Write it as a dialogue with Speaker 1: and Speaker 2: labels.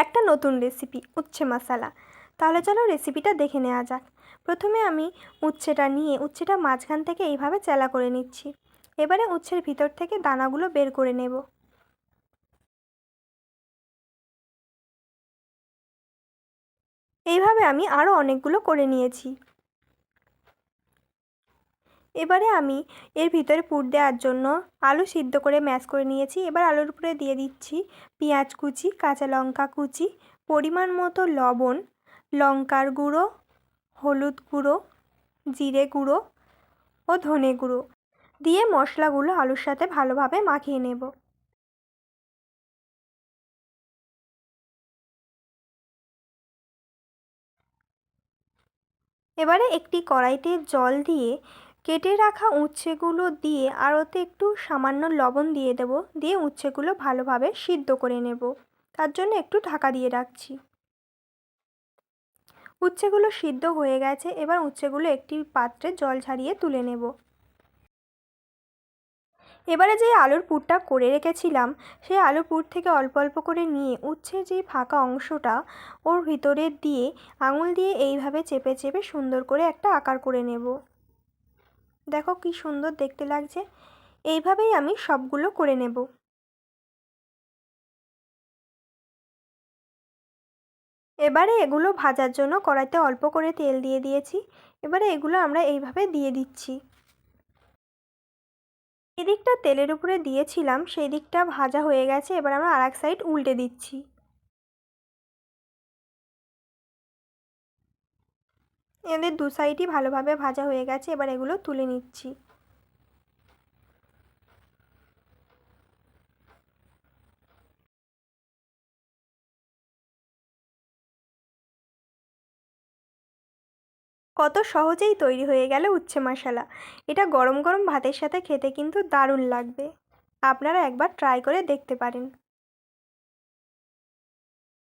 Speaker 1: একটা নতুন রেসিপি উচ্ছে মশলা। তাহলে চলো রেসিপিটা দেখে নেওয়া যাক। প্রথমে আমি উচ্ছেটা নিয়ে উচ্ছেটা মাঝখান থেকে এইভাবে চেলা করে নিচ্ছি। এবারে উচ্ছের ভিতর থেকে দানাগুলো বের করে নেব। এইভাবে আমি আরও অনেকগুলো করে নিয়েছি। এবারে আমি এর ভিতরে পুর দেওয়ার জন্য আলু সিদ্ধ করে ম্যাশ করে নিয়েছি। এবার আলুর উপরে দিয়ে দিচ্ছি পেঁয়াজ কুচি, কাঁচা লঙ্কা কুচি, পরিমাণ মতো লবণ, লঙ্কার গুঁড়ো, হলুদ গুঁড়ো, জিরে গুঁড়ো ও ধনে গুঁড়ো দিয়ে মশলাগুলো আলুর সাথে ভালোভাবে মাখিয়ে নেব। এবারে একটি কড়াইতে জল দিয়ে কেটে রাখা উচ্ছেগুলো দিয়ে আর ওতে একটু সামান্য লবণ দিয়ে দেব, দিয়ে উচ্ছেগুলো ভালোভাবে সিদ্ধ করে নেব। তার জন্য একটু ঢাকা দিয়ে রাখছি। উচ্ছেগুলো সিদ্ধ হয়ে গেছে। এবার উচ্ছেগুলো একটি পাত্রে জল ঝরিয়ে তুলে নেব। এবারে যে আলুর পুরটা করে রেখেছিলাম সেই আলুর পুর থেকে অল্প অল্প করে নিয়ে উচ্ছের যে ফাঁকা অংশটা ওর ভিতরে দিয়ে আঙুল দিয়ে এইভাবে চেপে চেপে সুন্দর করে একটা আকার করে নেব। দেখো কি সুন্দর দেখতে লাগছে। এইভাবেই আমি সবগুলো করে নেব। এবারে এগুলো ভাজার জন্য কড়াইতে অল্প করে তেল দিয়ে দিয়েছি। এবারে এগুলো আমরা এইভাবে দিয়ে দিচ্ছি। এদিকটা তেলের উপরে দিয়েছিলাম সেই দিকটা ভাজা হয়ে গেছে। এবার আমরা আরেক সাইড উল্টে দিচ্ছি। এদের দু সাইডই ভালোভাবে ভাজা হয়ে গেছে। এবার এগুলো তুলে নিচ্ছি। কত সহজেই তৈরি হয়ে গেল উচ্ছে মশলা। এটা গরম গরম ভাতের সাথে খেতে কিন্তু দারুণ লাগবে। আপনারা একবার ট্রাই করে দেখতে পারেন।